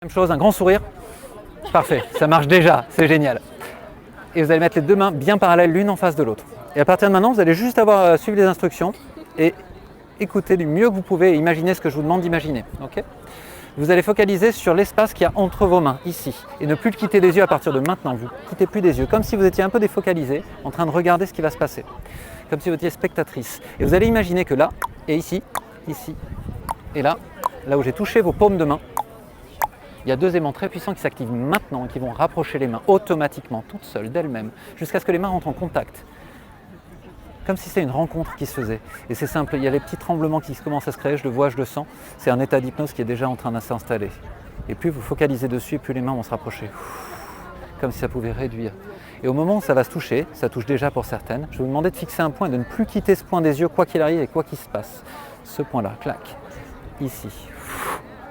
Même chose, un grand sourire. Parfait, ça marche déjà, c'est génial. Et vous allez mettre les deux mains bien parallèles l'une en face de l'autre. Et à partir de maintenant, vous allez juste avoir à suivre les instructions et écouter du mieux que vous pouvez et imaginer ce que je vous demande d'imaginer. Okay, vous allez focaliser sur l'espace qu'il y a entre vos mains, ici. Et ne plus le quitter des yeux à partir de maintenant. Vous ne quittez plus des yeux, comme si vous étiez un peu défocalisé, en train de regarder ce qui va se passer. Comme si vous étiez spectatrice. Et vous allez imaginer que là, et ici, et là où j'ai touché vos paumes de main, il y a deux aimants très puissants qui s'activent maintenant et qui vont rapprocher les mains automatiquement, toutes seules, d'elles-mêmes, jusqu'à ce que les mains rentrent en contact. Comme si c'était une rencontre qui se faisait. Et c'est simple, il y a les petits tremblements qui commencent à se créer, je le vois, je le sens. C'est un état d'hypnose qui est déjà en train de s'installer. Et plus vous focalisez dessus, et plus les mains vont se rapprocher. Comme si ça pouvait réduire. Et au moment où ça va se toucher, ça touche déjà pour certaines, je vais vous demander de fixer un point et de ne plus quitter ce point des yeux, quoi qu'il arrive et quoi qu'il se passe. Ce point-là, clac, ici.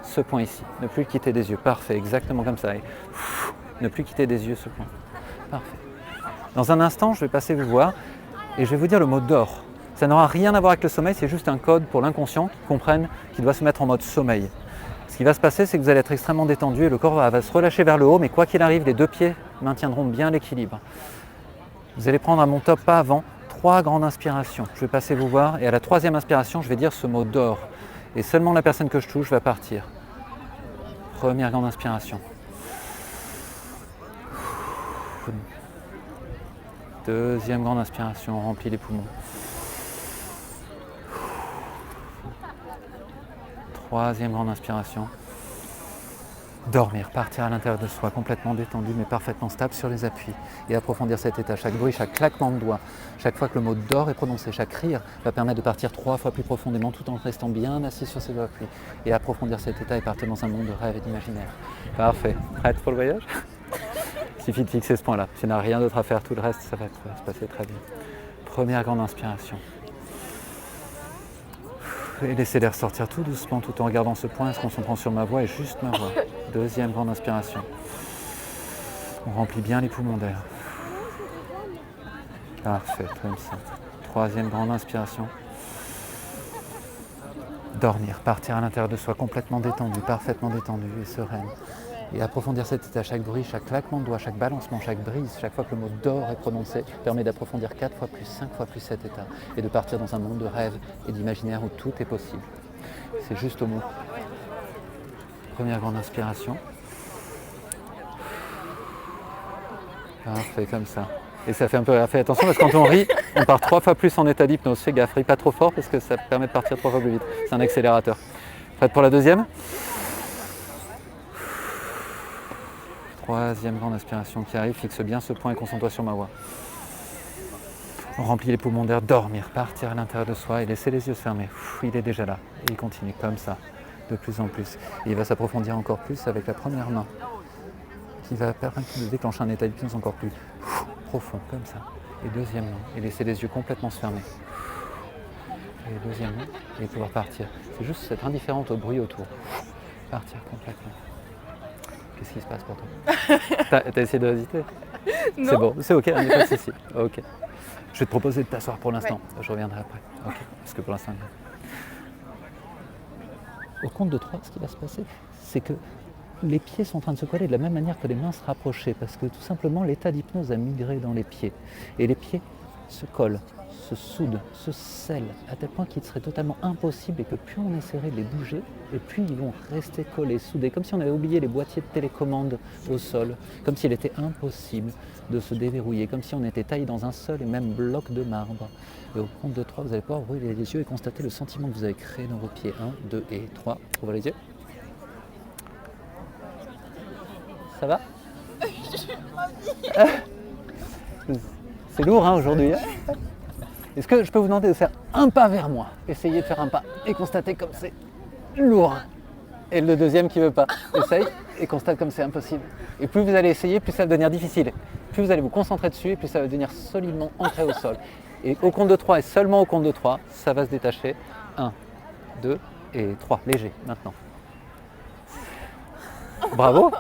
Ce point ici, ne plus le quitter des yeux, parfait, exactement comme ça. Et ne plus quitter des yeux ce point, parfait. Dans un instant, je vais passer vous voir et je vais vous dire le mot d'or. Ça n'aura rien à voir avec le sommeil, c'est juste un code pour l'inconscient qui comprenne qu'il doit se mettre en mode sommeil. Ce qui va se passer, c'est que vous allez être extrêmement détendu et le corps va se relâcher vers le haut, mais quoi qu'il arrive, les deux pieds maintiendront bien l'équilibre. Vous allez prendre à mon top, pas avant, 3 grandes inspirations. Je vais passer vous voir et à la 3e inspiration, je vais dire ce mot d'or. Et seulement la personne que je touche va partir. Première grande inspiration. Deuxième grande inspiration, on remplit les poumons. Troisième grande inspiration. Dormir, partir à l'intérieur de soi, complètement détendu mais parfaitement stable sur les appuis et approfondir cet état. Chaque bruit, chaque claquement de doigts, chaque fois que le mot d'or est prononcé, chaque rire va permettre de partir 3 fois plus profondément tout en restant bien assis sur ses appuis et approfondir cet état et partir dans un monde de rêve et d'imaginaire. Parfait. Prête pour le voyage? Il suffit de fixer ce point-là. Si on n'a rien d'autre à faire, tout le reste, ça va se passer très bien. Première grande inspiration. Et laissez l'air sortir tout doucement tout en regardant ce point, se concentrant sur ma voix et juste ma voix. Deuxième grande inspiration. On remplit bien les poumons d'air. Parfait, comme ça. Troisième grande inspiration. Dormir, partir à l'intérieur de soi complètement détendu, parfaitement détendu et sereine. Et approfondir cet état, chaque bruit, chaque claquement de doigts, chaque balancement, chaque brise, chaque fois que le mot d'or est prononcé, permet d'approfondir 4 fois plus, 5 fois plus cet état et de partir dans un monde de rêve et d'imaginaire où tout est possible. C'est juste au mot. Première grande inspiration. Parfait, comme ça. Et ça fait un peu... Fais attention parce que quand on rit, on part 3 fois plus en état d'hypnose. Fais gaffe, ris pas trop fort parce que ça permet de partir 3 fois plus vite. C'est un accélérateur. Prête pour la deuxième? Troisième grande inspiration qui arrive, fixe bien ce point et concentre-toi sur ma voix. On remplit les poumons d'air, dormir, partir à l'intérieur de soi et laisser les yeux fermés. Il est déjà là. Et il continue comme ça, de plus en plus. Et il va s'approfondir encore plus avec la première main, qui va permettre de déclencher un état d'hypnose encore plus profond, comme ça. Et deuxième main, et laisser les yeux complètement se fermer. Et deuxième main, et pouvoir partir. C'est juste être indifférente au bruit autour. Partir complètement. Qu'est-ce qui se passe pour toi? T'as essayé de hésiter? C'est bon, c'est ok, on n'est pas de souci. Ok. Je vais te proposer de t'asseoir pour l'instant. Ouais. Je reviendrai après. Ok. Parce que pour l'instant. Au compte de 3, ce qui va se passer, c'est que les pieds sont en train de se coller de la même manière que les mains se rapprochaient, parce que tout simplement l'état d'hypnose a migré dans les pieds. Et les pieds se collent, se soudent, se scellent, à tel point qu'il serait totalement impossible et que plus on essaierait de les bouger, et plus ils vont rester collés, soudés, comme si on avait oublié les boîtiers de télécommande au sol, comme s'il était impossible de se déverrouiller, comme si on était taillé dans un seul et même bloc de marbre. Et au compte de 3, vous allez pouvoir ouvrir les yeux et constater le sentiment que vous avez créé dans vos pieds. 1, 2 et 3. Ouvrez les yeux. Ça va? C'est lourd hein, aujourd'hui. Hein. Est-ce que je peux vous demander de faire un pas vers moi? Essayez de faire un pas et constatez comme c'est lourd. Et le deuxième qui ne veut pas. Essaye et constate comme c'est impossible. Et plus vous allez essayer, plus ça va devenir difficile. Plus vous allez vous concentrer dessus et plus ça va devenir solidement ancré au sol. Et au compte de 3 et seulement au compte de 3, ça va se détacher. 1, 2 et 3. Léger maintenant. Bravo.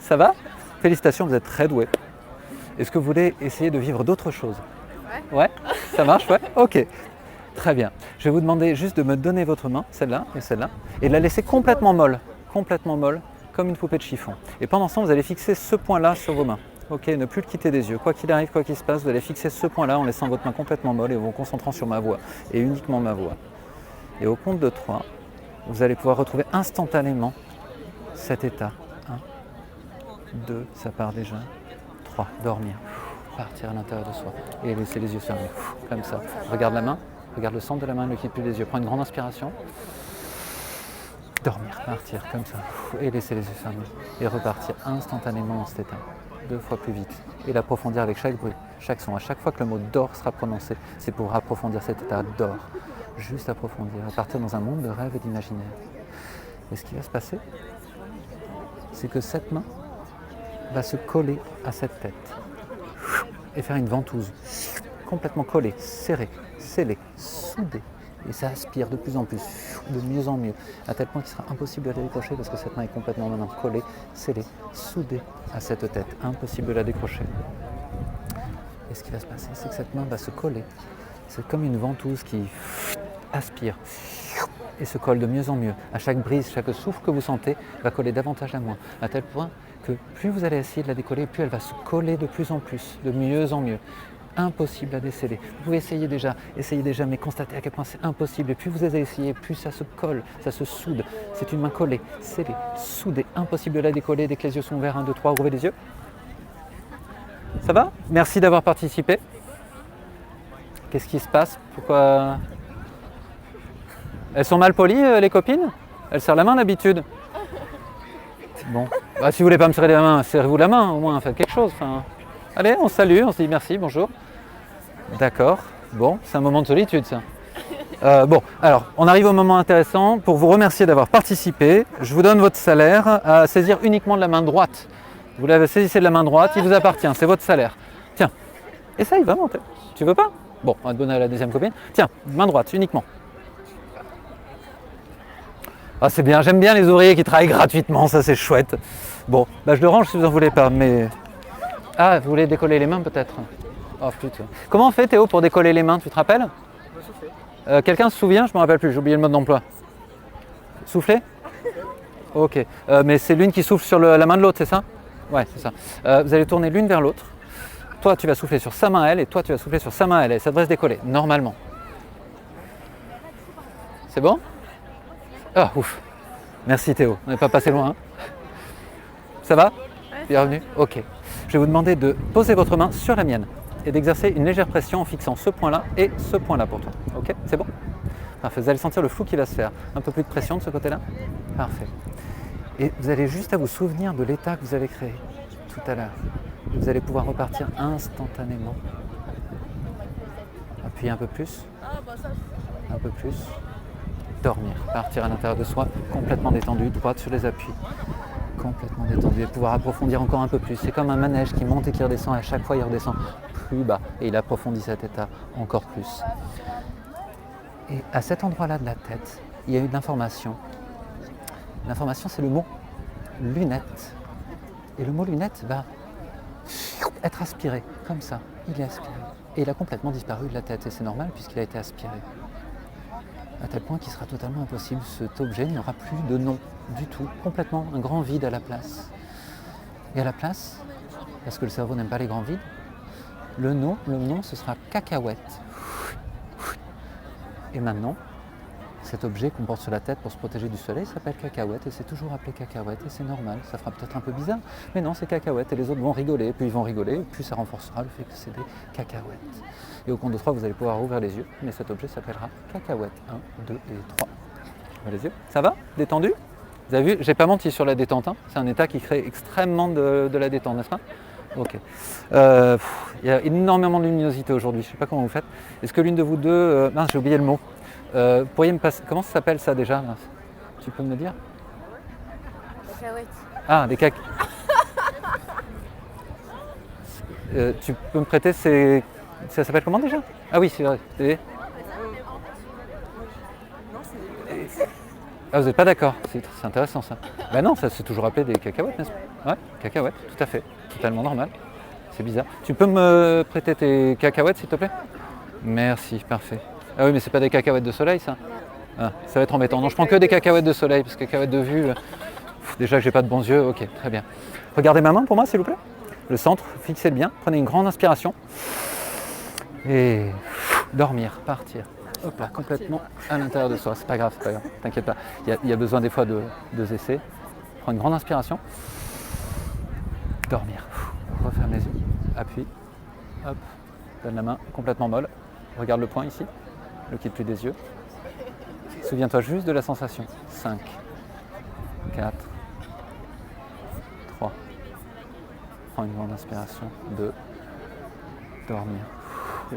Ça va? Félicitations, vous êtes très doué. Est-ce que vous voulez essayer de vivre d'autres choses? Ouais. Ça marche? Ouais. Ok. Très bien. Je vais vous demander juste de me donner votre main, celle-là, et de la laisser complètement molle. complètement molle, comme une poupée de chiffon. Et pendant ce temps, vous allez fixer ce point-là sur vos mains. Ok, ne plus le quitter des yeux. Quoi qu'il arrive, quoi qu'il se passe, vous allez fixer ce point-là en laissant votre main complètement molle et en vous concentrant sur ma voix, et uniquement ma voix. Et au compte de 3, vous allez pouvoir retrouver instantanément cet état. 1, 2, ça part déjà. 3, dormir. Partir à l'intérieur de soi. Et laisser les yeux fermés. Comme ça. Regarde la main, regarde le centre de la main, ne quitte plus les yeux. Prends une grande inspiration. Dormir, partir, comme ça. Et laisser les yeux fermés. Et repartir instantanément dans cet état. 2 fois plus vite. Et l'approfondir avec chaque bruit, chaque son. À chaque fois que le mot dors sera prononcé, c'est pour approfondir cet état dors. Juste approfondir, à partir dans un monde de rêve et d'imaginaire. Et ce qui va se passer, c'est que cette main va se coller à cette tête et faire une ventouse complètement collée, serrée, scellée, soudée. Et ça aspire de plus en plus, de mieux en mieux, à tel point qu'il sera impossible de la décrocher parce que cette main est complètement maintenant collée, scellée, soudée à cette tête. Impossible de la décrocher. Et ce qui va se passer, c'est que cette main va se coller. C'est comme une ventouse qui aspire et se colle de mieux en mieux. À chaque brise, chaque souffle que vous sentez va coller davantage la main, à tel point que plus vous allez essayer de la décoller, plus elle va se coller de plus en plus, de mieux en mieux. Impossible à déceler. Vous pouvez essayer déjà, mais constatez à quel point c'est impossible. Et plus vous allez essayer, plus ça se colle, ça se soude. C'est une main collée, scellée, soudée. Impossible de la décoller dès que les yeux sont ouverts. 1, 2, 3, ouvrez les yeux. Ça va? Merci d'avoir participé. Qu'est-ce qui se passe? Pourquoi? Elles sont mal polies, les copines? Elles serrent la main d'habitude. Bon, bah, si vous voulez pas me serrer la main, serrez-vous la main, au moins, faites quelque chose. Enfin, allez, on se salue, on se dit merci, bonjour. D'accord, bon, c'est un moment de solitude, ça. Bon, alors, on arrive au moment intéressant. Pour vous remercier d'avoir participé, je vous donne votre salaire à saisir uniquement de la main droite. Vous la saisissez de la main droite, il vous appartient, c'est votre salaire. Tiens, essaye vraiment, tu veux pas? Bon, on va te donner à la deuxième copine. Tiens, main droite, uniquement. Ah, c'est bien, j'aime bien les ouvriers qui travaillent gratuitement, ça c'est chouette. Bon, bah, je le range si vous en voulez pas, mais... Ah, vous voulez décoller les mains peut-être? Oh putain. Comment on fait Théo pour décoller les mains, tu te rappelles? Quelqu'un se souvient? Je ne me rappelle plus, j'ai oublié le mode d'emploi. Souffler? Ok, mais c'est l'une qui souffle sur la main de l'autre, c'est ça? Ouais, c'est ça. Vous allez tourner l'une vers l'autre. Toi, tu vas souffler sur sa main à elle et toi, tu vas souffler sur sa main à elle. Et ça devrait se décoller, normalement. C'est bon? Ah, ouf. Merci Théo, on n'est pas passé loin. Hein. Ça va? Bienvenue. Ok. Je vais vous demander de poser votre main sur la mienne et d'exercer une légère pression en fixant ce point-là et ce point-là pour toi. Ok? C'est bon? Parfait. Vous allez sentir le flou qui va se faire. Un peu plus de pression de ce côté-là? Parfait. Et vous allez juste à vous souvenir de l'état que vous avez créé tout à l'heure. Vous allez pouvoir repartir instantanément. Appuyez un peu plus. Un peu plus. Dormir, partir à l'intérieur de soi, complètement détendu, droite sur les appuis, complètement détendu et pouvoir approfondir encore un peu plus. C'est comme un manège qui monte et qui redescend et à chaque fois il redescend plus bas et il approfondit cet état encore plus. Et à cet endroit-là de la tête, il y a eu de l'information. L'information, c'est le mot lunette. Et le mot lunette va être aspiré, comme ça. Il est aspiré. Et il a complètement disparu de la tête et c'est normal puisqu'il a été aspiré. À tel point qu'il sera totalement impossible, cet objet n'aura plus de nom du tout, complètement un grand vide à la place. Et à la place, parce que le cerveau n'aime pas les grands vides, le nom ce sera cacahuète. Et maintenant, cet objet qu'on porte sur la tête pour se protéger du soleil s'appelle cacahuète et c'est toujours appelé cacahuète et c'est normal, ça fera peut-être un peu bizarre, mais non, c'est cacahuète et les autres vont rigoler, puis ils vont rigoler, puis ça renforcera le fait que c'est des cacahuètes. Et au compte de 3, vous allez pouvoir ouvrir les yeux, mais cet objet s'appellera cacahuète. 1, 2 et 3. Ouvrez les yeux. Ça va? Détendu? Vous avez vu, j'ai pas menti sur la détente, hein. C'est un état qui crée extrêmement de la détente, n'est-ce pas? Ok. Il y a énormément de luminosité aujourd'hui, je ne sais pas comment vous faites. Est-ce que l'une de vous deux... mince, j'ai oublié le mot. Pourriez me passer... Comment ça s'appelle ça déjà là? Tu peux me le dire? Cacahuètes. Ah, des cacahuètes. Tu peux me prêter ces... Ça s'appelle comment déjà? Ah oui, c'est vrai. Ah, vous n'êtes pas d'accord? C'est intéressant ça. Ben non, ça c'est toujours appelé des cacahuètes, n'est-ce pas? Ouais, cacahuètes, tout à fait. Totalement normal. C'est bizarre. Tu peux me prêter tes cacahuètes s'il te plaît? Merci, parfait. Ah oui, mais c'est pas des cacahuètes de soleil ça? Ah, ça va être embêtant. Non, je prends que des cacahuètes de soleil, parce que cacahuètes de vue, Déjà que j'ai pas de bons yeux, ok, très bien. Regardez ma main pour moi s'il vous plaît. Le centre, fixez-le bien, prenez une grande inspiration. Et dormir, partir. Hop là, complètement à l'intérieur de soi. C'est pas grave, t'inquiète pas. Il y a besoin des fois de 2 essais. Prends une grande inspiration. Dormir. Referme les yeux. Appuie. Hop. Donne la main complètement molle. Regarde le point ici. Ne quitte plus des yeux. Souviens-toi juste de la sensation. 5, 4, 3. Prends une grande inspiration. 2. Dormir.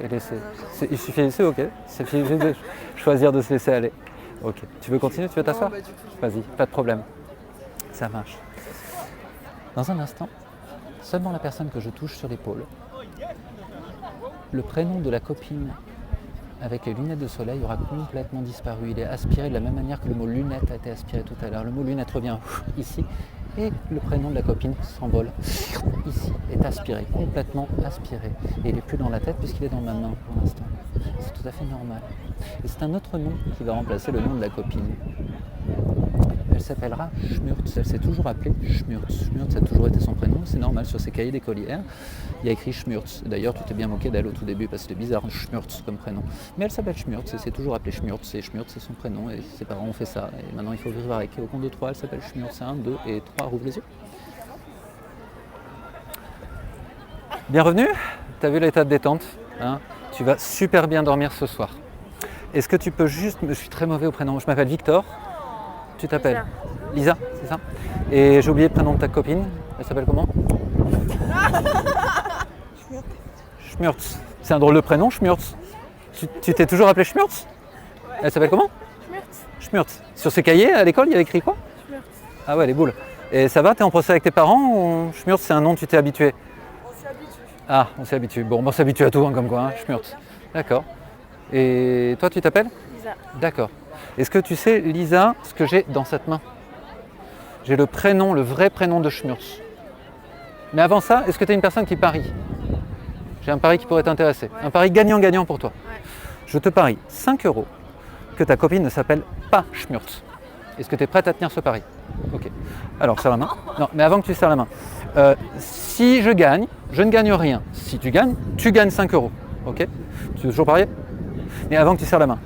Et laisser. Il suffit de laisser, ok. Il suffit juste de choisir de se laisser aller. Ok. Tu veux continuer? Tu veux t'asseoir? Vas-y, pas de problème. Ça marche. Dans un instant, seulement la personne que je touche sur l'épaule, le prénom de la copine avec les lunettes de soleil aura complètement disparu. Il est aspiré de la même manière que le mot lunette a été aspiré tout à l'heure. Le mot lunette revient ici et le prénom de la copine s'envole ici, est aspiré, complètement aspiré. Et il n'est plus dans la tête puisqu'il est dans ma main pour l'instant. C'est tout à fait normal. Et c'est un autre nom qui va remplacer le nom de la copine. Elle s'appellera Schmurtz, elle s'est toujours appelée Schmurtz. Schmurtz a toujours été son prénom, c'est normal, sur ses cahiers d'écolière, il y a écrit Schmurtz. D'ailleurs, tu t'es bien moqué d'elle au tout début parce que c'était bizarre, Schmurtz comme prénom. Mais elle s'appelle Schmurtz, elle s'est toujours appelée Schmurtz, et Schmurtz c'est son prénom, et ses parents ont fait ça. Et maintenant il faut vivre avec. Et au compte de 3, elle s'appelle Schmurtz. 1, 2 et 3, rouvre les yeux. Bienvenue, tu as vu l'état de détente, hein? Tu vas super bien dormir ce soir. Est-ce que tu peux juste, je suis très mauvais au prénom, je m'appelle Victor. Tu t'appelles Lisa, c'est ça? Et j'ai oublié le prénom de ta copine. Elle s'appelle comment? Schmurtz. C'est un drôle de prénom, Schmurtz. Tu t'es toujours appelé Schmurtz? Elle s'appelle comment? Schmurtz. Schmurtz. Sur ses cahiers à l'école, il y avait écrit quoi? Schmurtz. Ah ouais, les boules. Et ça va? T'es en procès avec tes parents ou Schmurtz, c'est un nom, tu t'es habitué? On s'y habitue. Ah, on s'est habitué. Bon, on s'habitue à tout, hein, comme quoi, hein, Schmurtz. D'accord. Et toi, tu t'appelles? Lisa. D'accord. Est-ce que tu sais, Lisa, ce que j'ai dans cette main? J'ai le prénom, le vrai prénom de Schmurtz. Mais avant ça, est-ce que tu es une personne qui parie? J'ai un pari qui pourrait t'intéresser. Ouais. Un pari gagnant-gagnant pour toi. Ouais. Je te parie 5 € que ta copine ne s'appelle pas Schmurtz. Est-ce que tu es prête à tenir ce pari? Ok. Alors, serre la main. Non, mais avant que tu serres la main. Si je gagne, je ne gagne rien. Si tu gagnes 5 €. Ok? Tu veux toujours parier? Mais avant que tu serres la main,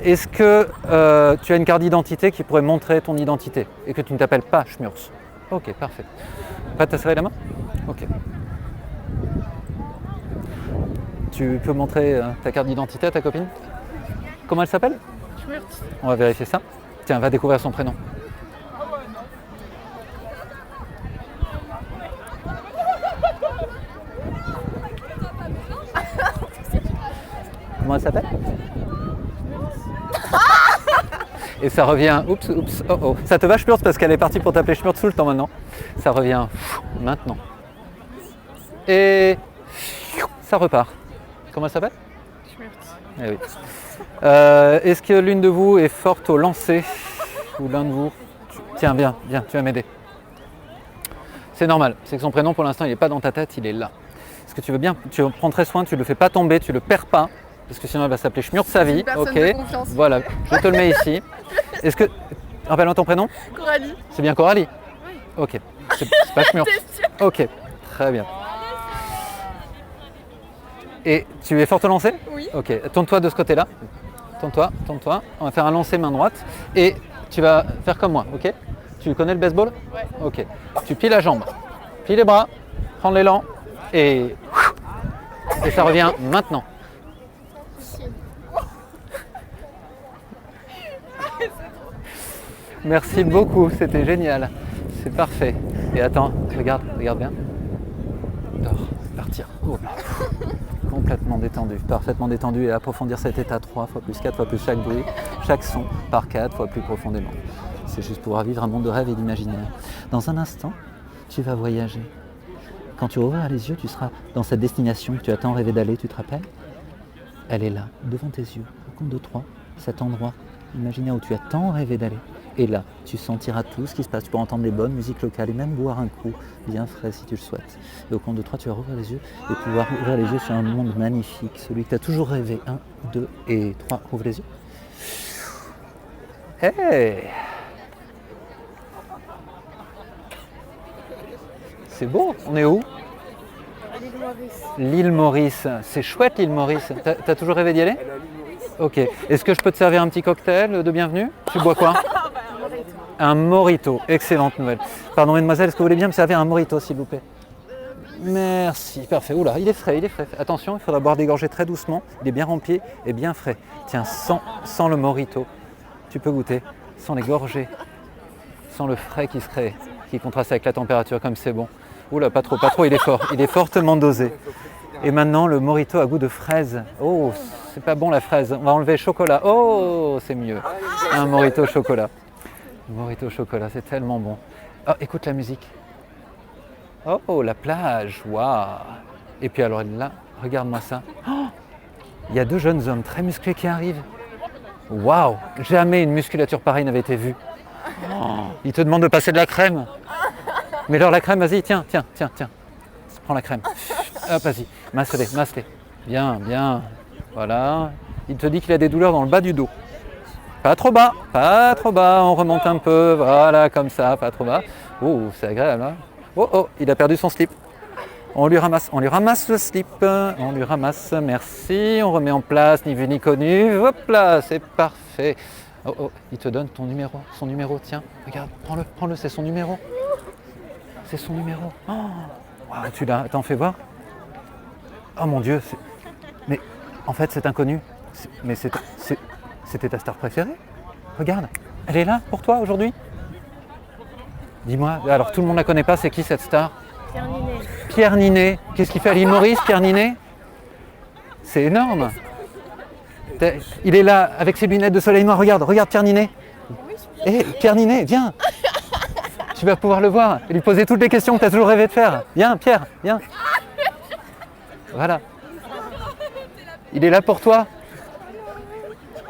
est-ce que tu as une carte d'identité qui pourrait montrer ton identité et que tu ne t'appelles pas Schmurtz? Ok, parfait. Prête à serrer la main? Ok. Tu peux montrer ta carte d'identité à ta copine? Comment elle s'appelle? Schmurtz. On va vérifier ça. Tiens, va découvrir son prénom. Comment elle s'appelle? Et ça revient, oups, oh oh. Ça te va Schmurtz parce qu'elle est partie pour t'appeler Schmurtz tout le temps maintenant. Ça revient maintenant. Et ça repart. Comment elle s'appelle? Schmurtz. Eh oui. Est-ce que l'une de vous est forte au lancer? Ou l'un de vous? Tiens, viens, tu vas m'aider. C'est normal, c'est que son prénom pour l'instant il n'est pas dans ta tête, il est là. Est-ce que tu veux bien, tu en prends très soin, tu ne le fais pas tomber, tu ne le perds pas, parce que sinon elle va s'appeler Schmurtz sa vie. Ok, voilà, je te le mets ici. Est-ce que, rappelle-moi ton prénom? Coralie. C'est bien Coralie? Oui. Ok, c'est pas Schmurtz. Ok, très bien. Et tu es forte au lancer? Oui. Ok, tourne-toi de ce côté-là. Tourne-toi. On va faire un lancer main droite. Et tu vas faire comme moi, ok? Tu connais le baseball? Ouais. Ok. Tu plies la jambe, plie les bras, prends l'élan et ça revient maintenant. Merci beaucoup, c'était génial. C'est parfait. Et attends, regarde bien. Dors, partir. Oh. Complètement détendu, parfaitement détendu et approfondir cet état 3 fois plus, 4 fois plus chaque bruit, chaque son par 4 fois plus profondément. C'est juste pouvoir vivre un monde de rêve et d'imaginaire. Dans un instant, tu vas voyager. Quand tu ouvriras les yeux, tu seras dans cette destination que tu as tant rêvé d'aller, tu te rappelles? Elle est là, devant tes yeux, au compte de 3, cet endroit imaginaire où tu as tant rêvé d'aller. Et là, tu sentiras tout ce qui se passe. Tu pourras entendre les bonnes musiques locales et même boire un coup bien frais si tu le souhaites. Et au compte de 3, tu vas rouvrir les yeux et pouvoir ouvrir les yeux sur un monde magnifique, celui que tu as toujours rêvé. 1, 2 et 3, rouvre les yeux. Hey! c'est beau. On est où? L'île Maurice. L'île Maurice. C'est chouette l'île Maurice. T'as toujours rêvé d'y aller? Ok. Est-ce que je peux te servir un petit cocktail de bienvenue? Tu bois quoi? Un mojito. Excellente nouvelle. Pardon, mademoiselle, est-ce que vous voulez bien me servir un mojito, s'il vous plaît? Merci. Parfait. Oula, il est frais, il est frais. Attention, il faudra boire des gorgées très doucement. Il est bien rempli et bien frais. Tiens, sans le mojito, tu peux goûter. Sans les gorgées. Sans le frais qui se crée, qui contraste avec la température, comme c'est bon. Oula, pas trop, il est fort. Il est fortement dosé. Et maintenant, le mojito à goût de fraise. Oh, c'est pas bon la fraise. On va enlever chocolat. Oh, c'est mieux. Un mojito chocolat. Mojito chocolat, c'est tellement bon. Oh, écoute la musique. Oh, la plage. Waouh. Et puis alors là, regarde-moi ça. Oh, il y a 2 jeunes hommes très musclés qui arrivent. Waouh. Jamais une musculature pareille n'avait été vue. Oh, ils te demandent de passer de la crème. Mais alors la crème, vas-y, tiens. Prends la crème. Hop, vas-y, masse-les. Bien. Voilà. Il te dit qu'il a des douleurs dans le bas du dos. Pas trop bas. On remonte un peu. Voilà, comme ça, pas trop bas. Oh, c'est agréable, hein. Oh, il a perdu son slip. On lui ramasse le slip. On lui ramasse, merci. On remet en place, ni vu ni connu. Hop là, c'est parfait. Oh, il te donne son numéro, tiens. Regarde, prends-le, c'est son numéro. Oh, wow, t'en fais voir. Oh mon Dieu, mais en fait cet inconnu, mais c'était ta star préférée. Regarde, elle est là pour toi aujourd'hui. Dis-moi, alors tout le monde la connaît pas, c'est qui cette star? Pierre Ninet. Pierre Ninet. Qu'est-ce qu'il fait à l'île Maurice, Pierre Ninet? C'est énorme. Il est là avec ses lunettes de soleil noir. Regarde Pierre Ninet. Pierre Ninet, viens. Tu vas pouvoir le voir et lui poser toutes les questions que tu as toujours rêvé de faire. Viens, Pierre, viens. Voilà. Il est là pour toi.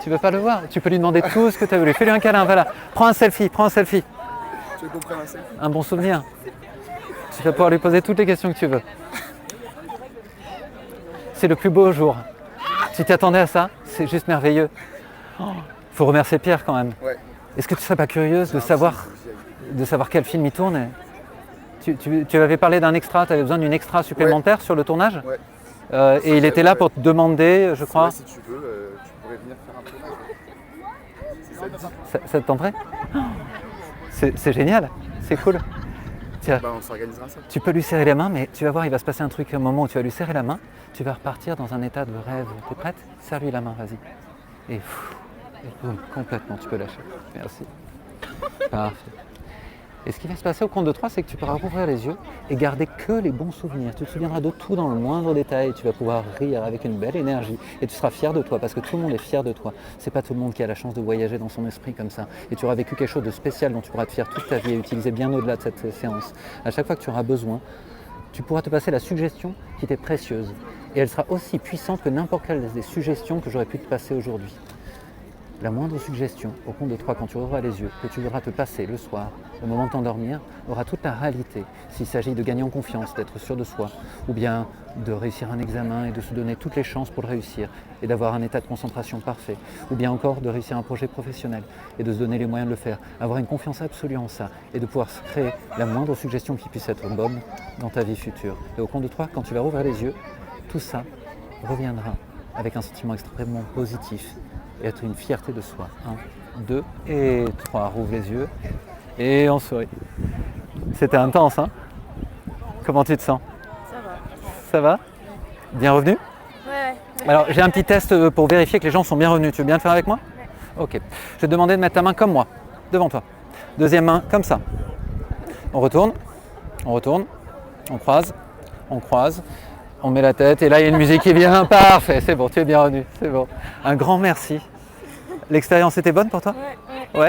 Tu veux pas le voir? Tu peux lui demander tout ce que tu as voulu. Fais-lui un câlin, voilà. Prends un selfie. Tu veux qu'on prenne un selfie? Un bon souvenir. Tu vas pouvoir lui poser toutes les questions que tu veux. C'est le plus beau jour. Tu t'attendais à ça? C'est juste merveilleux. Faut remercier Pierre quand même. Ouais. Est-ce que tu serais pas curieuse de savoir quel film il tourne? Tu avais parlé d'un extra, tu avais besoin d'une extra supplémentaire sur le tournage? Ouais. Et il était là pour te demander, je crois. Ouais, si tu veux, tu pourrais venir faire un tournage. Si ça te dit. Ça te tenterait? C'est génial, c'est cool. Tiens, Bah, on s'organisera ça. tu peux lui serrer la main, mais tu vas voir, il va se passer un truc au moment où tu vas lui serrer la main. Tu vas repartir dans un état de rêve. T'es prête? Serre-lui la main, vas-y. Et boum, complètement, tu peux lâcher. Merci. Parfait. Et ce qui va se passer au compte de 3, c'est que tu pourras rouvrir les yeux et garder que les bons souvenirs. Tu te souviendras de tout dans le moindre détail. Tu vas pouvoir rire avec une belle énergie et tu seras fier de toi parce que tout le monde est fier de toi. C'est pas tout le monde qui a la chance de voyager dans son esprit comme ça. Et tu auras vécu quelque chose de spécial dont tu pourras te fier toute ta vie et utiliser bien au-delà de cette séance. À chaque fois que tu auras besoin, tu pourras te passer la suggestion qui t'est précieuse. Et elle sera aussi puissante que n'importe quelle des suggestions que j'aurais pu te passer aujourd'hui. La moindre suggestion, au compte de 3, quand tu ouvriras les yeux, que tu voudras te passer le soir, au moment de t'endormir, aura toute la réalité. S'il s'agit de gagner en confiance, d'être sûr de soi, ou bien de réussir un examen et de se donner toutes les chances pour le réussir, et d'avoir un état de concentration parfait, ou bien encore de réussir un projet professionnel, et de se donner les moyens de le faire, avoir une confiance absolue en ça, et de pouvoir se créer la moindre suggestion qui puisse être bonne dans ta vie future. Et au compte de 3, quand tu vas rouvrir les yeux, tout ça reviendra avec un sentiment extrêmement positif, et être une fierté de soi. 1, 2 et 3. Rouvre les yeux et on sourit. C'était intense, hein? Comment tu te sens? Ça va. Ça va? Bien revenu? Ouais. Alors j'ai un petit test pour vérifier que les gens sont bien revenus. Tu veux bien le faire avec moi? Ok. Je vais te demander de mettre ta main comme moi, devant toi. Deuxième main comme ça. On retourne, on croise, on met la tête et là il y a une musique qui vient. Parfait, c'est bon, tu es bien revenu, c'est bon. Un grand merci. L'expérience était bonne pour toi? Ouais. Ouais.